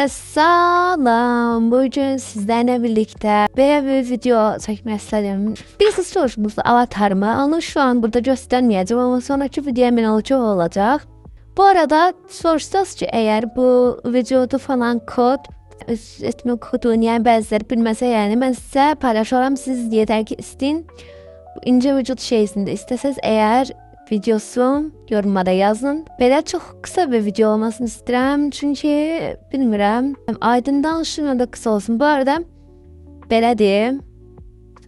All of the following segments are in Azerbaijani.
Salam, bugün sizlerle birlikte böyle bir video çekmek istedim. Birisi soruşmuştu avatarımı. Onu şu an burada göstermeyeceğim ama sonraki video emin olacak. Bu arada soruşdunuz ki eğer bu videoda falan kod, etme kodunu yani bəziləri bilməsə yani mən sizə paylaşıram. Siz yeter ki isteyin. Bu ince vücut şeysinde isteseniz eğer videosu yorumlara yazın. Belə çox kısa bir video olmasını istedim çünkü bilmirəm. Aydın'dan şuna da kısa olsun. Bu arada belə deyim.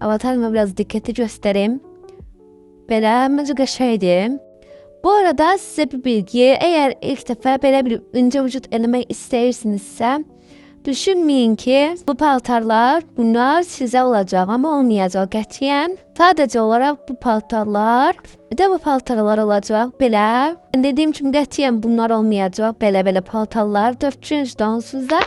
Avatarıma biraz dikkatli göstereyim. Belə məncə qəşəngdir. Bu arada size bir bilgi, eğer ilk defa belə bir ince vücut eləmək istəyirsinizsə, düşünmeyin ki bu paltarlar bunlar size olacak ama olmayacak qətiyyən. Sadece olarak bu paltarlar, bir de bu paltarlar olacak belə. Dediğim kimi qətiyyən bunlar olmayacak. Belə paltarlar, dördüncü donsuzda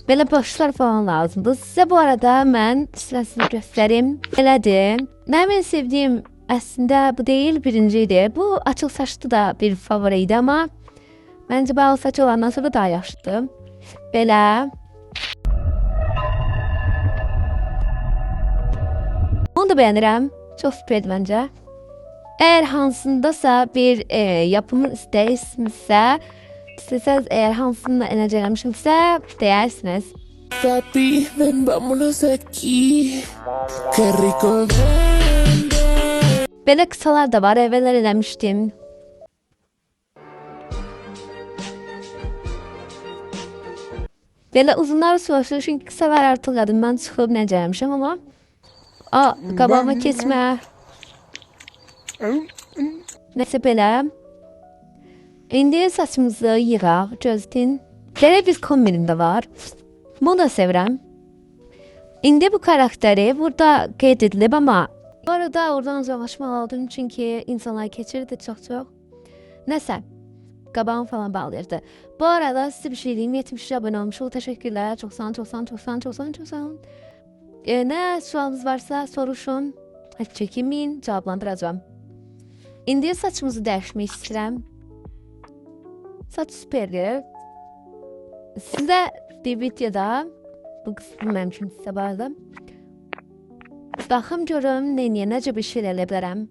belə başlar falan lazımdır. Size bu arada mən sırasını göstereyim. Belədir. Mənim sevdiğim aslında bu değil birinciydi. Bu açıl saçlı da bir favoriydi ama bence bağlı saç olandan sonra daha yaşlı. Belə. Onu da beğenirim. Çok süperdi bence. Eğer hansındasa bir yapımı istəyirsinizsə, istəsəz eğer hansını enerjiləmişimsə deyirsiniz. Papi, ven vámonos aquí. Qué rico. Belə kısalar da var, evveler eləmişdim. Belə uzunlar soruşur çünkü kısalar artık adımdan çıxıb necəyəmişim ama qabağıma kesmə. Neyse belə. İndi saçımızı yığaq, gözləyin. Belə bir kombinim də var. Bunu da sevirəm. İndi bu karakteri burada qeyd edilib ama bu arada oradan uzaqlaşmaq aldım çünkü insanlar keçirdi çox. Neyse. Qabağım falan bağlayırdı. Bu arada size bir şey diyeyim. 70 abone olmuş. Teşekkürler. Çok sağ olun. Ne sualınız varsa soruşun. Hiç çekinmeyin. Cevaplandıracağım. İndi saçımızı dəyişmək istəyirəm. Saç süperdir. Size bir videoda bu kısmı mənim üçün sizə barədə. Baxım görüm necə bir şey elə bilərəm.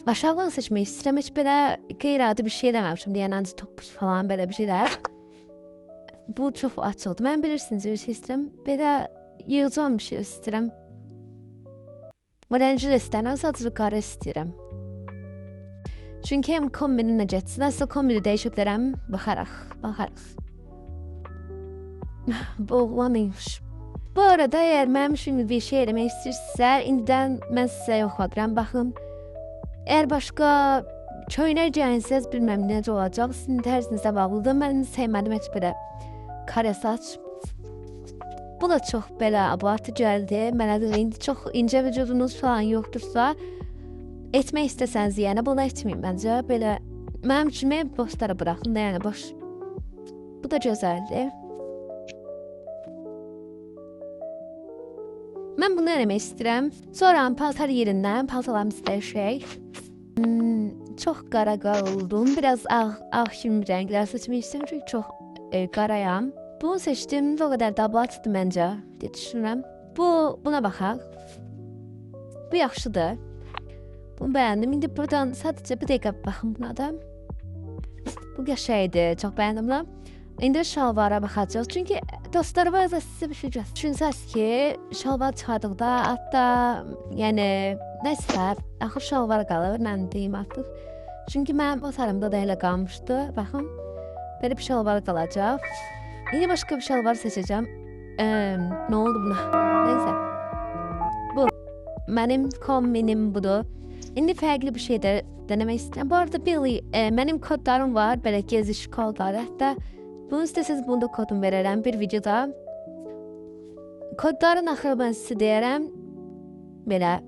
Aşağıdan seçmeyi istəyirəm. Heç belə qeyri-adi bir şey eləməmişim. Deyən ancaq topuz falan belə bir şeylər. Bu çox açıldı. Mən bilirsiniz bir şey istəyirəm. Belə yığacağım bir şey istəyirəm. Bu rəngi də istəyirəm. Sadəcə qara istəyirəm. Çünki hem kombinimlə getsin. Əsl kombini dəyişə bilərəm. Baxarıq. Bu oğlanıymış. Bu arada eğer mənim üçün bir şey eləmək istəyirsinizsə, indidən mən sizə yoxladıram. Baxın. Eğer başka köynək geyinsiz bilmem necə olacaq. Sizin tərzinizə bağlıdır. Mən sevmədim heç belə kare saç. Bu da çox belə abartı gəldi. Mənə də indi çox incə vücudunuz falan yoxdursa, etmək istəsəniz yəni bunu etməyin məncə. Belə mənim üçün boşlara buraxın da yəni boş. Bu da gözəldir. Mən bunu eləmək istəyirəm. Sonra paltar yerindən paltalarımı dəyişək. Çok qara oldum. Biraz ağ kimi rənglər seçmək istəyirəm çünki çox qarayam. Bunu seçdim. O qədər də abartıdır məncə deyə düşünürəm. Buna baxaq. Bu yaxşıdır. Bunu bəyəndim. İndi buradan sadəcə bir dəqiqə baxın buna da. Bu qəşəngdir. Çox bəyəndim bunu. İndi şalvara baxacağız. Çünki dostlar var da sizə bir şey göstərim. Düşünsəz ki, şalvar çıxardıqda hətta yəni nəsə axır şalvar qalır. Mən deyim artıq. Çünki mənim avatarımda da elə qalmışdı. Baxın. Belə bir şalvar qalacaq. İndi başqa bir şalvar seçəcəm. Nə oldu buna? Neyse. Bu. Mənim kombinim budur. İndi fərqli bir şey də denemək istəyirəm. Bu arada Billy, mənim kodlarım var. Belə geziş kodları. Hətta bunu istəsəniz bunu da kodum verərəm bir videoda. Kodların axırı mən sizə deyərəm. Belə.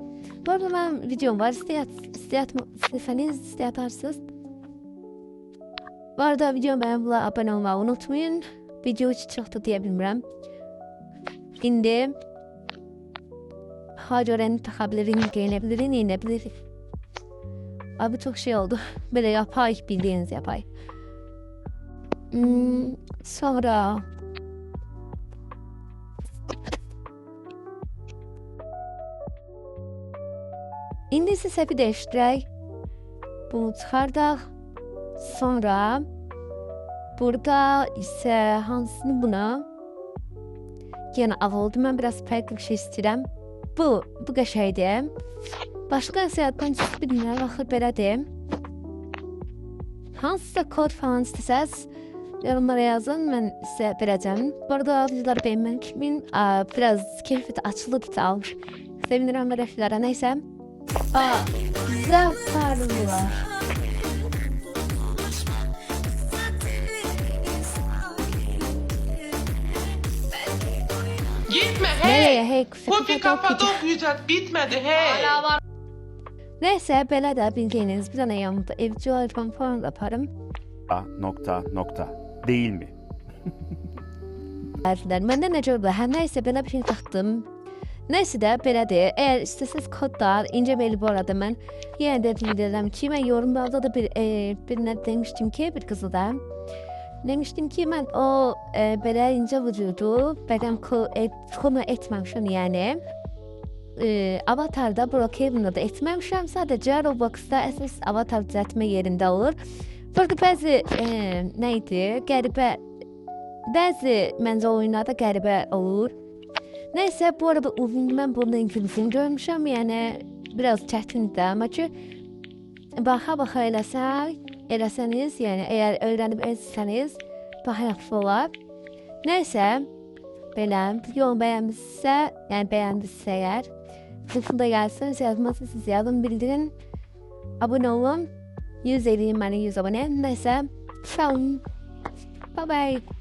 Bu arada mənim videom var. İstəyərsiniz. Bu arada videomu bəyənməyə abunə olmağı unutmayın. Video hiç çoxdur deyə bilmirəm. İndi hacörəni taxabilirim, geyinəbilirim, yeyinebilirim. Abi çok şey oldu. Böyle yapay, bildiğiniz yapay. Sonra İndi isə səhvi dəyişdirək. Bunu çıxardaq. Sonra burada isə hansını buna? Yəni ağ oldu. Mən biraz fərqli bir şey istəyirəm. Bu qəşəngdir. Başqa səyahətdən siz bilmirəm, axır belədir. Hansısa kod falan istəsəz yorumlara yazın, mən sizə verəcəm. Bu arada videoları beğenmək kimin biraz keyfi açılı tutal. Sevinirəm rəflərə, neysə. Güzel sarılar. Gitme Nereye? hey. Hey, Kofi kafada okuyacağız. Bitmedi hey. Neyse, belə də bildiyiniz bir dənə yanımda evcil hayvan falan yaparım. Değil mi? Məndə necə oldu? Nəysə belə bir şey taxdım. Nəysə də belədir. Əgər istəsəz kodlar, incə meyli bu arada mən yenə də bildirəm ki, mən yorumlarda da bir nə demişdim ki, bir qızı da. Demişdim ki, mən o belə incə vücudu bədən konu etməmişəm, yəni. Avatarda Brookhaven'da da etməmişəm. Sadəcə Roblox'da əsas avatar düzəltmə yerində olur. Burada bəzi nə idi? Qəribə bəzi məncə oyunlarda qəribə olur. Nəysə, bu arada uzun mən bunu ingilisini görmüşəm, yəni biraz çətindir, amma ki baxa eləsəniz, yəni əgər öyrənib etsəniz daha yaxşı olar. Nəysə, belə videomu bəyənmişsə, yəni bəyəndinizsə əgər, sınıfında gəlsiniz, yazmasınız, siz yazın, bildirin, abunə olun, 100 eləyin məni 100 abunə, nəysə, sağ olun, bye bye.